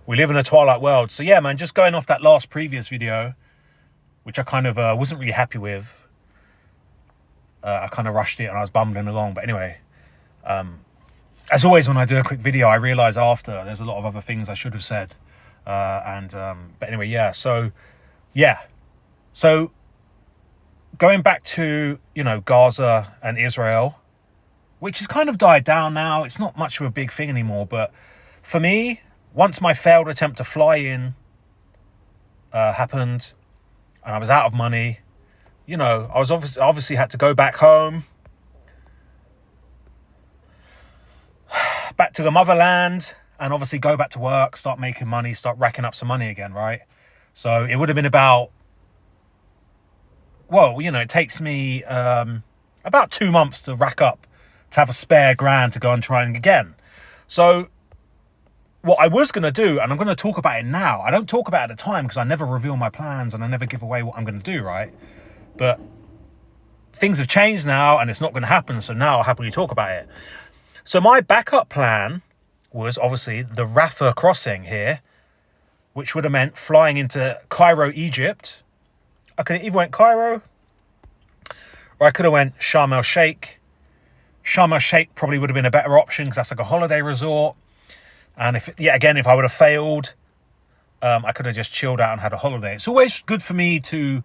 We live in a twilight world. So yeah, man, just going off that last previous video, which I kind of wasn't really happy with. I kind of rushed it and I was bumbling along. But anyway, as always, when I do a quick video, I realise after there's a lot of other things I should have said. But anyway, yeah. So going back to, Gaza and Israel, which has kind of died down now. It's not much of a big thing anymore. But for me, once my failed attempt to fly in happened and I was out of money, I was obviously had to go back home, back to the motherland, and obviously go back to work, start making money, start racking up some money again, right? So it would have been about, it takes me about 2 months to rack up, to have a spare grand to go and try again. So what I was going to do, and I'm going to talk about it now. I don't talk about it at the time because I never reveal my plans and I never give away what I'm going to do, right? But things have changed now and it's not going to happen. So now I'll happily talk about it. So my backup plan was obviously the Rafah crossing here, which would have meant flying into Cairo, Egypt. I could have either went Cairo or I could have went Sharm el-Sheikh. Sharm el-Sheikh probably would have been a better option because that's like a holiday resort. And if I would have failed, I could have just chilled out and had a holiday. It's always good for me to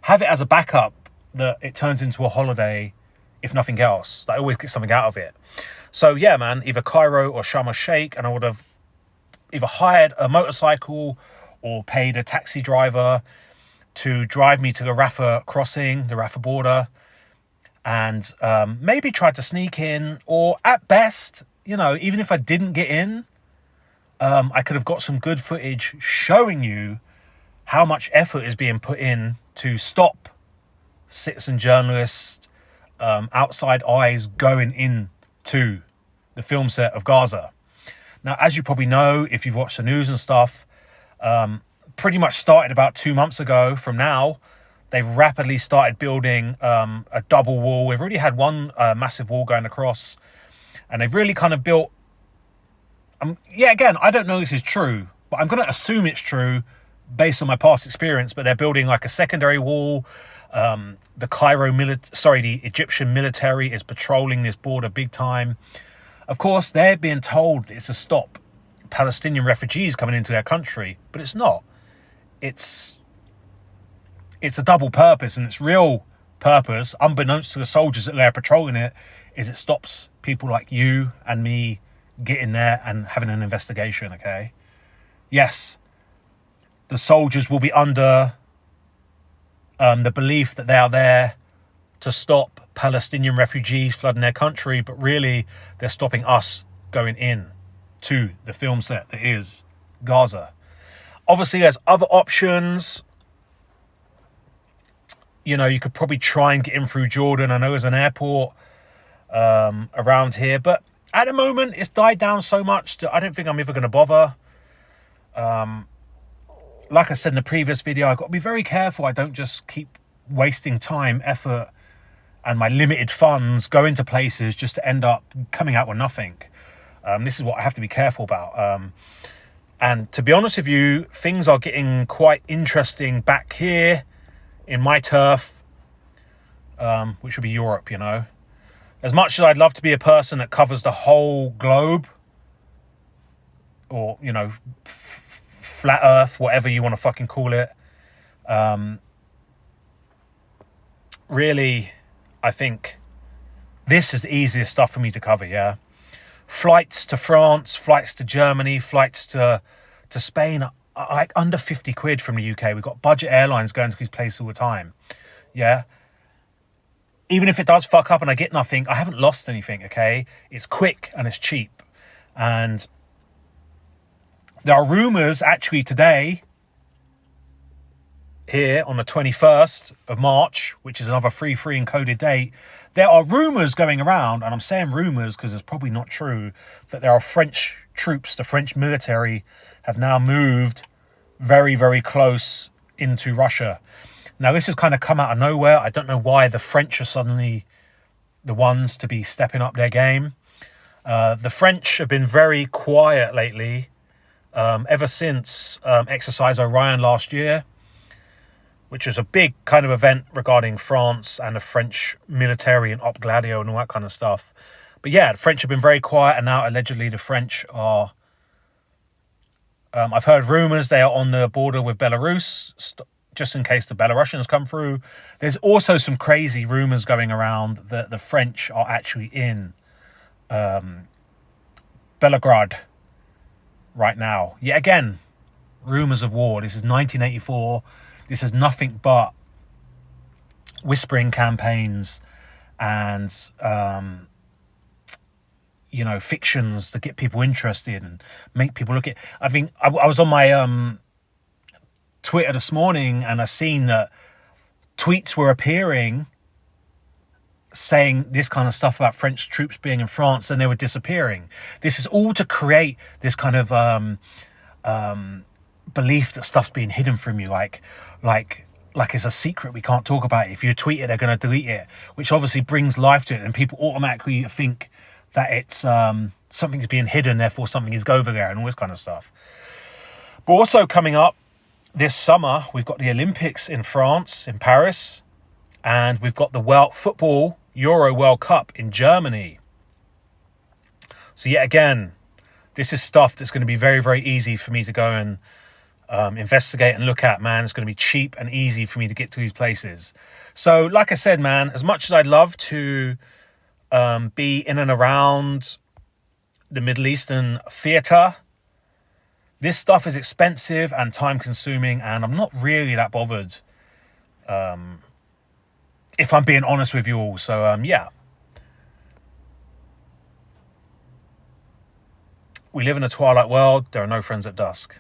have it as a backup that it turns into a holiday, if nothing else. I always get something out of it. So yeah, man, either Cairo or Sharm el-Sheikh, and I would have either hired a motorcycle or paid a taxi driver to drive me to the Rafah crossing, the Rafah border, and maybe tried to sneak in, or at best, even if I didn't get in, I could have got some good footage showing you how much effort is being put in to stop citizen journalists, outside eyes going into the film set of Gaza. Now, as you probably know, if you've watched the news and stuff, pretty much started about 2 months ago from now. They've rapidly started building a double wall. We've already had one massive wall going across, and they've really kind of built... again, I don't know if this is true, but I'm going to assume it's true based on my past experience, but they're building like a secondary wall. The Egyptian military is patrolling this border big time. Of course, they're being told it's to stop Palestinian refugees coming into their country, but it's not. It's a double purpose, and its real purpose, unbeknownst to the soldiers that they're patrolling it, is it stops people like you and me getting there and having an investigation, okay? Yes, the soldiers will be under the belief that they are there to stop Palestinian refugees flooding their country, but really they're stopping us going in to the film set that is Gaza. Obviously, there's other options. You could probably try and get in through Jordan. I know there's an airport around here, but at the moment it's died down so much that I don't think I'm ever going to bother. Like I said in the previous video, I've got to be very careful I don't just keep wasting time, effort, and my limited funds going to places just to end up coming out with nothing. This is what I have to be careful about. And to be honest with you, things are getting quite interesting back here in my turf, which would be Europe, As much as I'd love to be a person that covers the whole globe, or, flat earth, whatever you want to fucking call it, really, I think this is the easiest stuff for me to cover, yeah? Flights to France, flights to Germany, flights to Spain are like under 50 quid from the UK. We've got budget airlines going to these places all the time, yeah? Even if it does fuck up and I get nothing, I haven't lost anything, okay? It's quick and it's cheap. And there are rumours actually today, here on the 21st of March, which is another free encoded date, there are rumours going around, and I'm saying rumours because it's probably not true, that there are French troops, the French military have now moved very, very close into Russia. Now, this has kind of come out of nowhere. I don't know why the French are suddenly the ones to be stepping up their game. The French have been very quiet lately ever since Exercise Orion last year, which was a big kind of event regarding France and the French military and Op Gladio and all that kind of stuff. But yeah, the French have been very quiet, and now allegedly the French are... I've heard rumours they are on the border with Belarus, just in case the Belarusians come through. There's also some crazy rumours going around that the French are actually in Belgrade right now. Yet again, rumours of war. This is 1984. This is nothing but whispering campaigns and, fictions to get people interested and make people look at... I think I was on my Twitter this morning, and I seen that tweets were appearing saying this kind of stuff about French troops being in France, and they were disappearing. This is all to create this kind of belief that stuff's being hidden from you, like it's a secret, we can't talk about it. If you tweet it, they're going to delete it, which obviously brings life to it, and people automatically think that it's something's being hidden, therefore something is over there, and all this kind of stuff. But also coming up this summer, we've got the Olympics in France, in Paris, and we've got the football Euro World Cup in Germany. So yet again, this is stuff that's going to be very, very easy for me to go and investigate and look at, man. It's going to be cheap and easy for me to get to these places. So like I said, man, as much as I'd love to be in and around the Middle Eastern theatre, this stuff is expensive and time consuming, and I'm not really that bothered, if I'm being honest with you all. So yeah, we live in a twilight world. There are no friends at dusk.